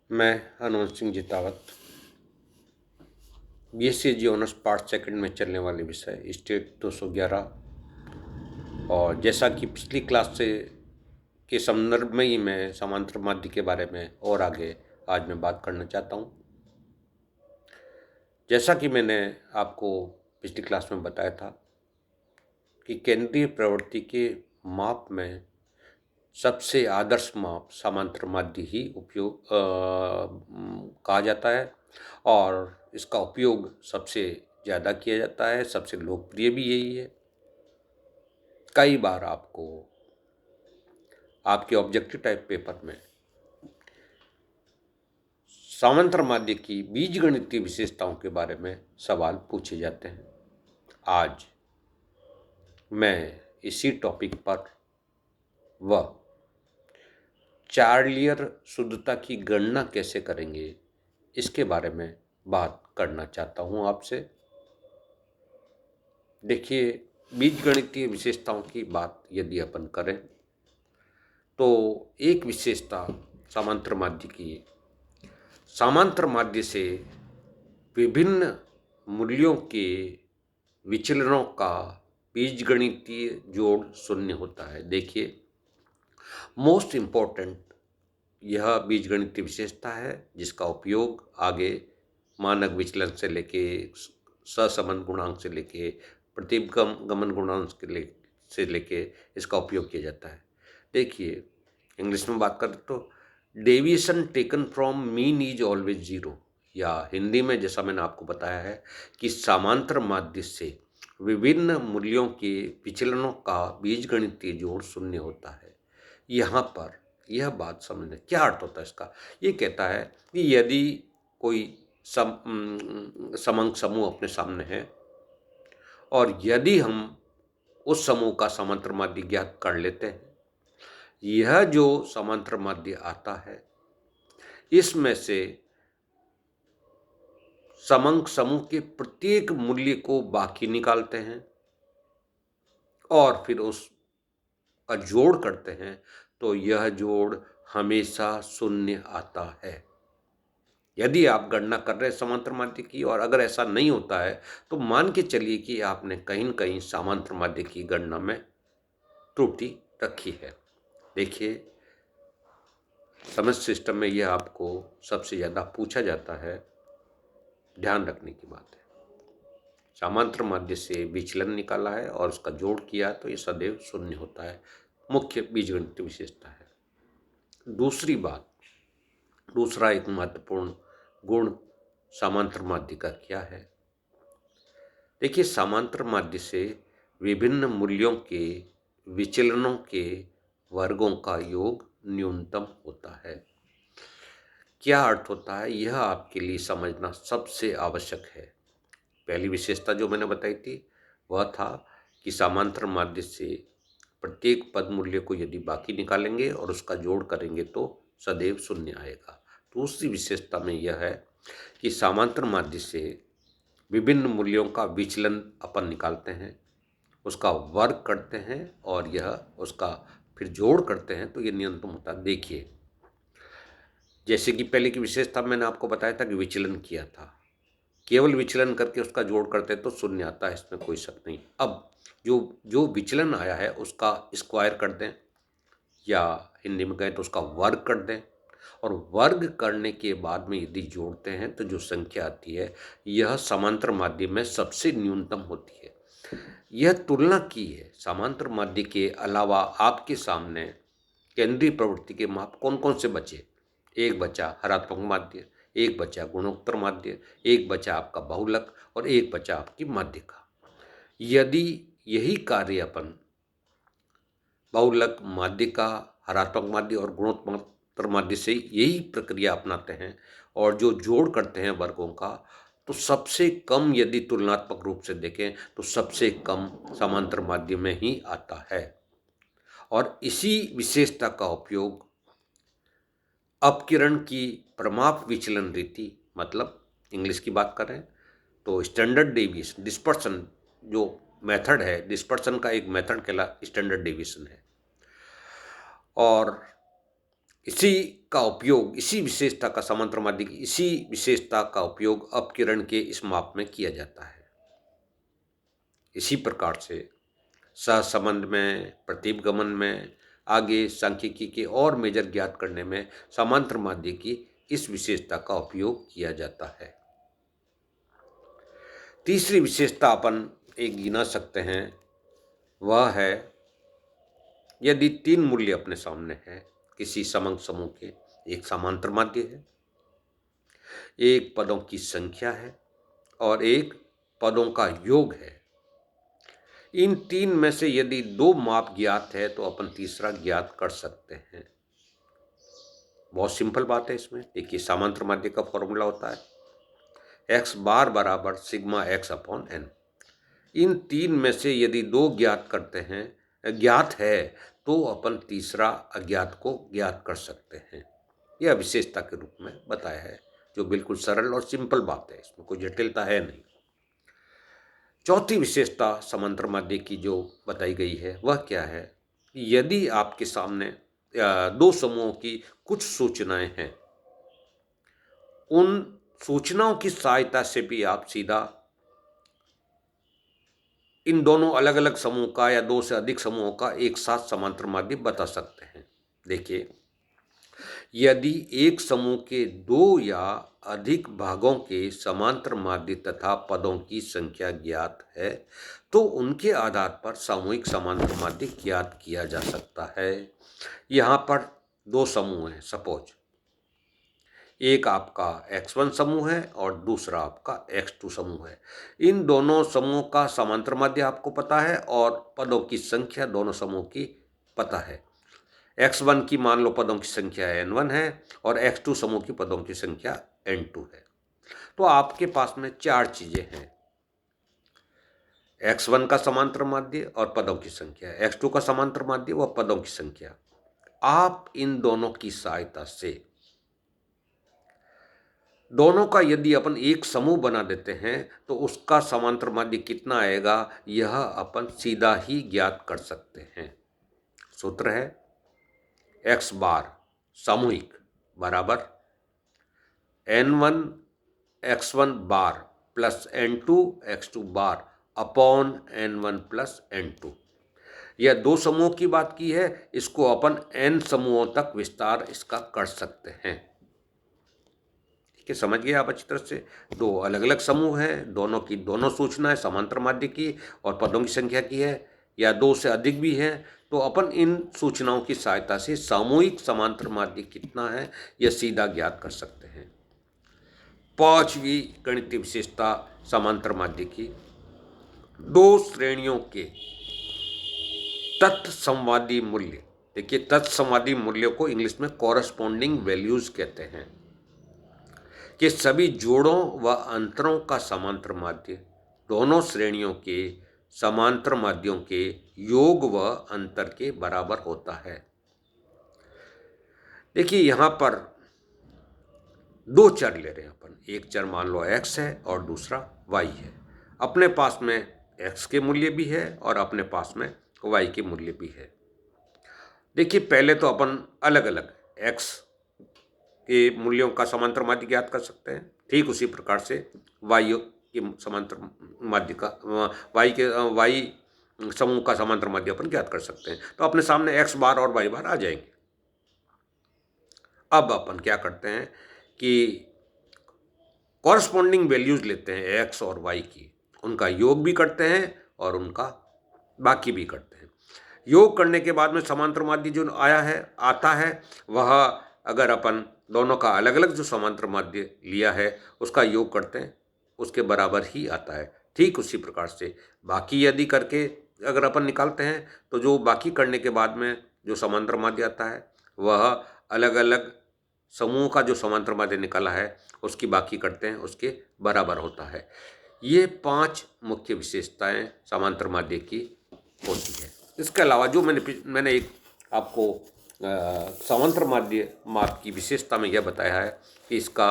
मैं हनुमंत सिंह जितावत बीएससी जी honours part second में चलने वाले विषय स्टेट 211 और जैसा कि पिछली क्लास से के संदर्भ में ही मैं समांतर माध्य के बारे में और आगे आज मैं बात करना चाहता हूँ। जैसा कि मैंने आपको पिछली क्लास में बताया था कि केंद्रीय प्रवृत्ति के माप में सबसे आदर्श माप समांतर माध्य ही उपयोग कहा जाता है और इसका उपयोग सबसे ज़्यादा किया जाता है, सबसे लोकप्रिय भी यही है। कई बार आपको आपके ऑब्जेक्टिव टाइप पेपर में समांतर माध्य की बीजगणितीय विशेषताओं के बारे में सवाल पूछे जाते हैं। आज मैं इसी टॉपिक पर व चार्लियर शुद्धता की गणना कैसे करेंगे इसके बारे में बात करना चाहता हूँ आपसे। देखिए, बीजगणितीय विशेषताओं की बात यदि अपन करें तो एक विशेषता समांतर माध्य की, समांतर माध्य से विभिन्न मूल्यों के विचलनों का बीजगणितीय जोड़ शून्य होता है। देखिए, मोस्ट इम्पोर्टेंट यह बीजगणितीय विशेषता है जिसका उपयोग आगे मानक विचलन से लेके सहसंबंध गुणांक से लेके प्रतिगमन गुणांक से लेके इसका उपयोग किया जाता है। देखिए, इंग्लिश में बात करें तो deviation taken from mean is always zero, या हिंदी में जैसा मैंने आपको बताया है कि समांतर माध्य से विभिन्न मूल्यों के विचलनों का बीजगणितीय जोड़ शून्य होता है। यहाँ पर यह बात समझना क्या अर्थ होता है इसका। ये कहता है कि यदि कोई समंक समूह अपने सामने है और यदि हम उस समूह का समांतर माध्य ज्ञात कर लेते हैं, यह जो समांतर माध्य आता है इसमें से समंक समूह के प्रत्येक मूल्य को बाकी निकालते हैं और फिर उसका जोड़ करते हैं तो यह जोड़ हमेशा शून्य आता है। यदि आप गणना कर रहे हैं समांतर माध्य की और अगर ऐसा नहीं होता है तो मान के चलिए कि आपने कहीं न कहीं समांतर माध्य की गणना में त्रुटि रखी है। देखिए, समझ सिस्टम में यह आपको सबसे ज़्यादा पूछा जाता है, ध्यान रखने की बात है। समांतर माध्य से विचलन निकाला है और उसका जोड़ किया तो ये सदैव शून्य होता है, मुख्य बीजगणितीय विशेषता है। दूसरी बात, दूसरा एक महत्वपूर्ण गुण समांतर माध्य का क्या है। देखिए, समांतर माध्य से विभिन्न मूल्यों के विचलनों के वर्गों का योग न्यूनतम होता है। क्या अर्थ होता है यह आपके लिए समझना सबसे आवश्यक है। पहली विशेषता जो मैंने बताई थी वह था कि समांतर माध्य से प्रत्येक पद मूल्य को यदि बाकी निकालेंगे और उसका जोड़ करेंगे तो सदैव शून्य आएगा। दूसरी विशेषता में यह है कि समांतर माध्य से विभिन्न मूल्यों का विचलन अपन निकालते हैं, उसका वर्ग करते हैं और यह उसका फिर जोड़ करते हैं तो ये न्यूनतम होता है। देखिए, जैसे कि पहले की विशेषता मैंने आपको बताया था कि विचलन किया था, केवल विचलन करके उसका जोड़ करते हैं तो शून्य आता है, इसमें कोई शक नहीं। अब जो जो विचलन आया है उसका स्क्वायर कर दें या हिंदी में कहें तो उसका वर्ग कर दें और वर्ग करने के बाद में यदि जोड़ते हैं तो जो संख्या आती है यह समांतर माध्य में सबसे न्यूनतम होती है। यह तुलना की है, समांतर माध्य के अलावा आपके सामने केंद्रीय प्रवृत्ति के माप कौन कौन से बचे। एक बचा हरात्मक माध्य, एक बचा गुणोत्तर माध्य, एक बचा आपका बहुलक और एक बचा आपकी माध्यिका। यदि यही कार्य अपन बहुलक, माध्यिका, हरात्मक माध्य और गुणोत्तर माध्य से यही प्रक्रिया अपनाते हैं और जो जोड़ करते हैं वर्गों का, तो सबसे कम यदि तुलनात्मक रूप से देखें तो सबसे कम समांतर माध्य में ही आता है। और इसी विशेषता का उपयोग अपकिरण की प्रमाप विचलन रीति, मतलब इंग्लिश की बात करें तो स्टैंडर्ड डेविएशन, डिस्पर्सन जो मेथड है, डिस्पर्सन का एक मेथड कहला स्टैंडर्ड डेविएशन है। और इसी का उपयोग, इसी विशेषता का, समांतर माध्य की इसी विशेषता का उपयोग अपकिरण के इस माप में किया जाता है। इसी प्रकार से सहसंबंध में, प्रतिपगमन में, आगे सांख्यिकी के और मेजर ज्ञात करने में समांतर माध्य की इस विशेषता का उपयोग किया जाता है। तीसरी विशेषता अपन एक गिना सकते हैं, वह है यदि 3 मूल्य अपने सामने हैं किसी समंग समूह के, एक समांतर माध्य है, एक पदों की संख्या है और एक पदों का योग है। इन 3 में से यदि 2 माप ज्ञात है तो अपन तीसरा ज्ञात कर सकते हैं। बहुत सिंपल बात है इसमें। देखिए, समांतर माध्य का फॉर्मूला होता है x बार बराबर सिग्मा x अपॉन n। इन 3 में से यदि 2 ज्ञात है तो अपन तीसरा अज्ञात को ज्ञात कर सकते हैं। यह विशेषता के रूप में बताया है, जो बिल्कुल सरल और सिंपल बात है, इसमें कोई जटिलता है नहीं। चौथी विशेषता समांतर माध्य की जो बताई गई है वह क्या है? यदि आपके सामने 2 समूहों की कुछ सूचनाएं हैं, उन सूचनाओं की सहायता से भी आप सीधा इन दोनों अलग अलग समूह का या 2 से अधिक समूहों का एक साथ समांतर माध्य बता सकते हैं। देखिए, यदि एक समूह के 2 या अधिक भागों के समांतर माध्य तथा पदों की संख्या ज्ञात है तो उनके आधार पर सामूहिक समांतर माध्य ज्ञात किया जा सकता है। यहाँ पर 2 समूह हैं, सपोज एक आपका x1 समूह है और दूसरा आपका x2 समूह है। इन दोनों समूह का समांतर माध्य आपको पता है और पदों की संख्या दोनों समूह की पता है। x1 की मान लो पदों की संख्या n1 है और x2 समूह की पदों की संख्या n2 है। तो आपके पास में 4 चीजें हैं, x1 का समांतर माध्य और पदों की संख्या, x2 का समांतर माध्य व पदों की संख्या। आप इन दोनों की सहायता से दोनों का यदि अपन एक समूह बना देते हैं तो उसका समांतर माध्य कितना आएगा, यह अपन सीधा ही ज्ञात कर सकते हैं। सूत्र है x बार सामूहिक बराबर n1 x1 bar plus n2 x2 bar upon n1 plus n2। यह 2 समूहों की बात की है, इसको अपन n समूहों तक विस्तार इसका कर सकते हैं। कि समझ गए आप अच्छी तरह से। 2 अलग अलग समूह हैं, दोनों की दोनों सूचनाएं समांतर माध्य की और पदों की संख्या की है, या 2 से अधिक भी हैं, तो अपन इन सूचनाओं की सहायता से सामूहिक समांतर माध्य कितना है यह सीधा ज्ञात कर सकते हैं। 5वीं गणितीय विशेषता समांतर माध्य की, 2 श्रेणियों के तत्संवादी मूल्य। देखिए, तत्संवादी मूल्यों को इंग्लिश में कॉरस्पॉन्डिंग वैल्यूज कहते हैं कि सभी जोड़ों व अंतरों का समांतर माध्य दोनों श्रेणियों के समांतर माध्यों के योग व अंतर के बराबर होता है। देखिए, यहाँ पर 2 चर ले रहे हैं अपन, एक चर मान लो x है और दूसरा y है। अपने पास में x के मूल्य भी है और अपने पास में y के मूल्य भी है। देखिए, पहले तो अपन अलग अलग x के मूल्यों का समांतर माध्य ज्ञात कर सकते हैं, ठीक उसी प्रकार से y के समांतर माध्य का y समूह का समांतर माध्य अपन ज्ञात कर सकते हैं। तो अपने सामने x बार और y बार आ जाएंगे। अब अपन क्या करते हैं कि कॉरस्पॉन्डिंग वैल्यूज लेते हैं x और y की, उनका योग भी करते हैं और उनका बाकी भी करते हैं। योग करने के बाद में समांतर माध्य जो आता है वह, अगर अपन दोनों का अलग अलग जो समांतर माध्य लिया है उसका योग करते हैं, उसके बराबर ही आता है। ठीक उसी प्रकार से बाकी यदि करके अगर अपन निकालते हैं तो जो बाकी करने के बाद में जो समांतर माध्य आता है वह अलग अलग समूह का जो समांतर माध्य निकाला है उसकी बाकी करते हैं, उसके बराबर होता है। ये 5 मुख्य विशेषताएं समांतर माध्य की होती है। इसके अलावा जो मैंने एक आपको समांतर माध्य माप की विशेषता में यह बताया है कि इसका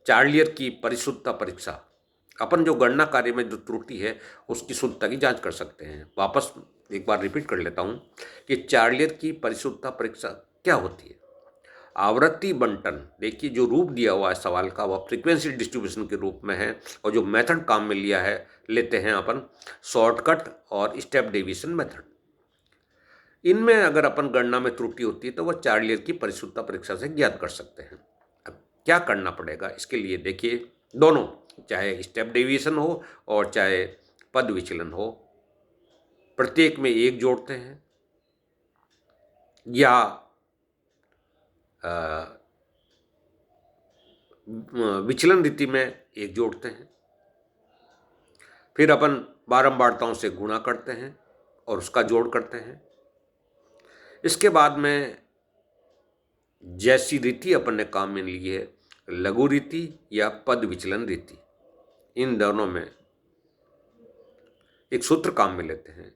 चार्लियर की परिशुद्धता परीक्षा, अपन जो गणना कार्य में जो त्रुटि है उसकी शुद्धता की जांच कर सकते हैं। वापस एक बार रिपीट कर लेता हूँ कि चार्लियर की परिशुद्धता परीक्षा क्या होती है। आवृत्ति बंटन, देखिए जो रूप दिया हुआ है सवाल का वह फ्रीक्वेंसी डिस्ट्रीब्यूशन के रूप में है, और जो मेथड काम में लिया है लेते हैं अपन शॉर्टकट और स्टेप डेविएशन मेथड। इनमें अगर अपन गणना में त्रुटि होती है तो वह चार्लियर की परिशुद्धता परीक्षा से ज्ञात कर सकते हैं। अब क्या करना पड़ेगा इसके लिए, देखिए दोनों, चाहे स्टेप डेविएशन हो और चाहे पद विचलन हो, प्रत्येक में एक जोड़ते हैं या विचलन रीति में एक जोड़ते हैं, फिर अपन बारंबारताओं से गुणा करते हैं और उसका जोड़ करते हैं। इसके बाद में जैसी रीति अपन ने काम में ली है, लघु रीति या पद विचलन रीति, इन दोनों में एक सूत्र काम में लेते हैं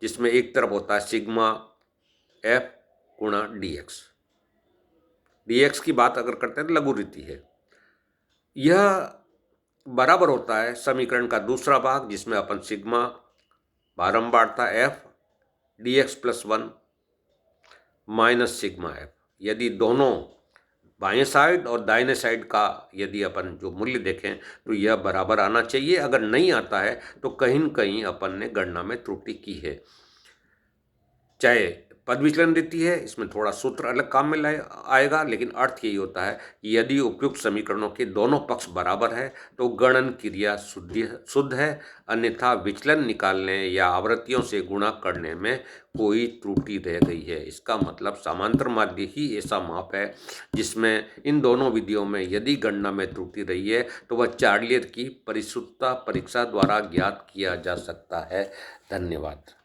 जिसमें एक तरफ होता है सिग्मा एफ गुणा डीएक्स। डीएक्स की बात अगर करते हैं तो लघु रीति है। यह बराबर होता है समीकरण का दूसरा भाग जिसमें अपन सिग्मा बारंबारता F dx plus 1 minus sigma F, यदि दोनों बाएं साइड और दाहिने साइड का यदि अपन जो मूल्य देखें तो यह बराबर आना चाहिए। अगर नहीं आता है तो कहीं न कहीं अपन ने गणना में त्रुटि की है। चाहे पद विचलन रीति है, इसमें थोड़ा सूत्र अलग काम में आएगा, लेकिन अर्थ यही होता है कि यदि उपयुक्त समीकरणों के दोनों पक्ष बराबर है तो गणन क्रिया शुद्ध है, अन्यथा विचलन निकालने या आवृत्तियों से गुणा करने में कोई त्रुटि रह गई है। इसका मतलब समांतर माध्य ही ऐसा माप है जिसमें इन दोनों विधियों में यदि गणना में त्रुटि रही है तो वह चार्लियर की परिशुद्धता परीक्षा द्वारा ज्ञात किया जा सकता है। धन्यवाद।